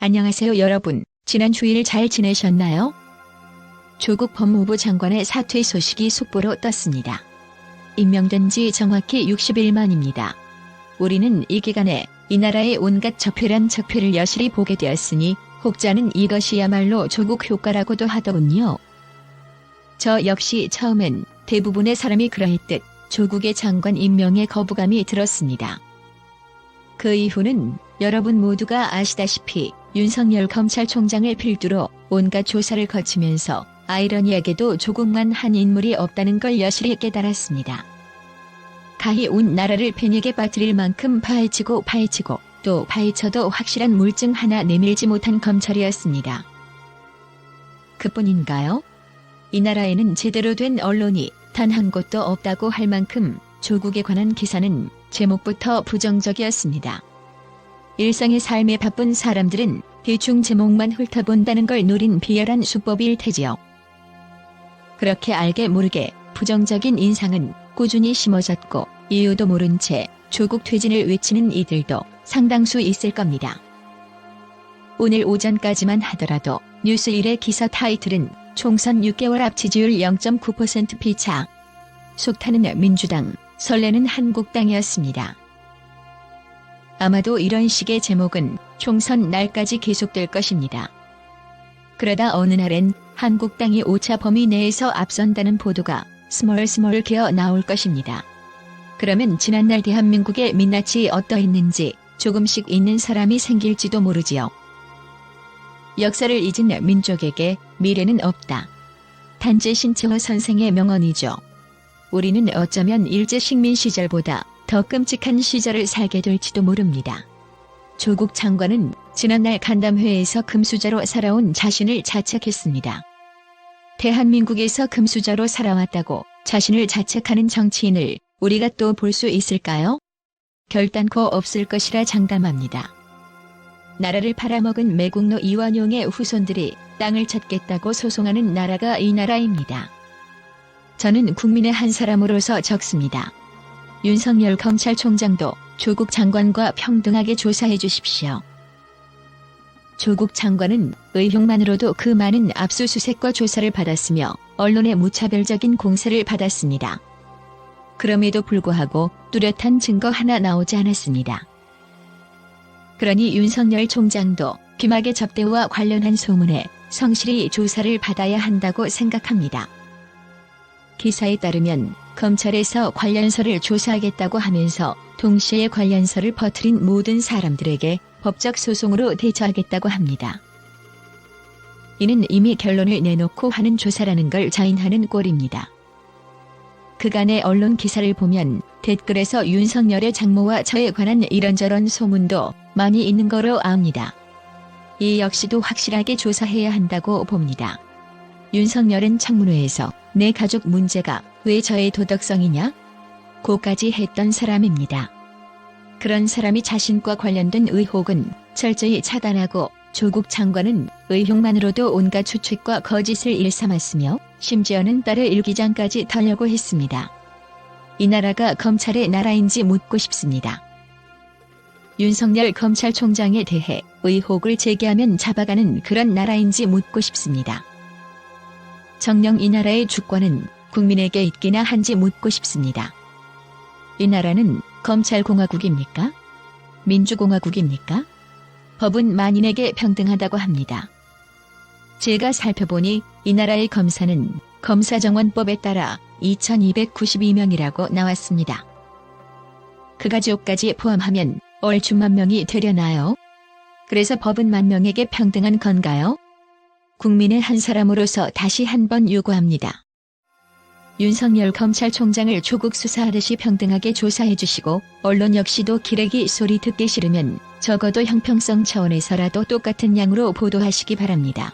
안녕하세요 여러분. 지난 주일 잘 지내셨나요? 조국 법무부 장관의 사퇴 소식이 속보로 떴습니다. 임명된 지 정확히 60일 만입니다. 우리는 이 기간에 이 나라의 온갖 적폐란 적폐를 여실히 보게 되었으니 혹자는 이것이야말로 조국 효과라고도 하더군요. 저 역시 처음엔 대부분의 사람이 그러했듯 조국의 장관 임명에 거부감이 들었습니다. 그 이후는 여러분 모두가 아시다시피 윤석열 검찰총장을 필두로 온갖 조사를 거치면서 아이러니하게도 조국만 한 인물이 없다는 걸 여실히 깨달았습니다. 가히 온 나라를 패닉에 빠뜨릴 만큼 파헤치고 또 파헤쳐도 확실한 물증 하나 내밀지 못한 검찰이었습니다. 그뿐인가요? 이 나라에는 제대로 된 언론이 단 한 곳도 없다고 할 만큼 조국에 관한 기사는 제목부터 부정적이었습니다. 일상의 삶에 바쁜 사람들은 대충 제목만 훑어본다는 걸 노린 비열한 수법일 테지요. 그렇게 알게 모르게 부정적인 인상은 꾸준히 심어졌고 이유도 모른 채 조국 퇴진을 외치는 이들도 상당수 있을 겁니다. 오늘 오전까지만 하더라도 뉴스1의 기사 타이틀은 총선 6개월 앞 지지율 0.9% 피차. 속 타는 민주당, 설레는 한국당이었습니다. 아마도 이런 식의 제목은 총선 날까지 계속될 것입니다. 그러다 어느 날엔 한국당이 오차 범위 내에서 앞선다는 보도가 스멀스멀 기어 나올 것입니다. 그러면 지난날 대한민국의 민낯이 어떠했는지 조금씩 잊는 사람이 생길지도 모르지요. 역사를 잊은 민족에게 미래는 없다. 단지 신채호 선생의 명언이죠. 우리는 어쩌면 일제식민 시절보다 더 끔찍한 시절을 살게 될지도 모릅니다. 조국 장관은 지난날 간담회에서 금수저로 살아온 자신을 자책했습니다. 대한민국에서 금수저로 살아왔다고 자신을 자책하는 정치인을 우리가 또 볼 수 있을까요? 결단코 없을 것이라 장담합니다. 나라를 팔아먹은 매국노 이완용의 후손들이 땅을 찾겠다고 소송하는 나라가 이 나라입니다. 저는 국민의 한 사람으로서 적습니다. 윤석열 검찰총장도 조국 장관과 평등하게 조사해 주십시오. 조국 장관은 의혹만으로도 그 많은 압수수색과 조사를 받았으며 언론의 무차별적인 공세를 받았습니다. 그럼에도 불구하고 뚜렷한 증거 하나 나오지 않았습니다. 그러니 윤석열 총장도 귀마개 접대와 관련한 소문에 성실히 조사를 받아야 한다고 생각합니다. 기사에 따르면 검찰에서 관련서를 조사하겠다고 하면서 동시에 관련서를 퍼뜨린 모든 사람들에게 법적 소송으로 대처하겠다고 합니다. 이는 이미 결론을 내놓고 하는 조사라는 걸 자인하는 꼴입니다. 그간의 언론 기사를 보면 댓글에서 윤석열의 장모와 저에 관한 이런저런 소문도 많이 있는 거로 압니다. 이 역시도 확실하게 조사해야 한다고 봅니다. 윤석열은 청문회에서 내 가족 문제가 왜 저의 도덕성이냐? 고까지 했던 사람입니다. 그런 사람이 자신과 관련된 의혹은 철저히 차단하고 조국 장관은 의혹만으로도 온갖 추측과 거짓을 일삼았으며 심지어는 딸의 일기장까지 털려고 했습니다. 이 나라가 검찰의 나라인지 묻고 싶습니다. 윤석열 검찰총장에 대해 의혹을 제기하면 잡아가는 그런 나라인지 묻고 싶습니다. 정녕 이 나라의 주권은 국민에게 있기나 한지 묻고 싶습니다. 이 나라는 검찰공화국입니까? 민주공화국입니까? 법은 만인에게 평등하다고 합니다. 제가 살펴보니 이 나라의 검사는 검사정원법에 따라 2292명이라고 나왔습니다. 그 가족까지 포함하면 얼추 10,000명이 되려나요? 그래서 법은 10,000명에게 평등한 건가요? 국민의 한 사람으로서 다시 한번 요구합니다. 윤석열 검찰총장을 조국 수사하듯이 평등하게 조사해 주시고 언론 역시도 기레기 소리 듣기 싫으면 적어도 형평성 차원에서라도 똑같은 양으로 보도하시기 바랍니다.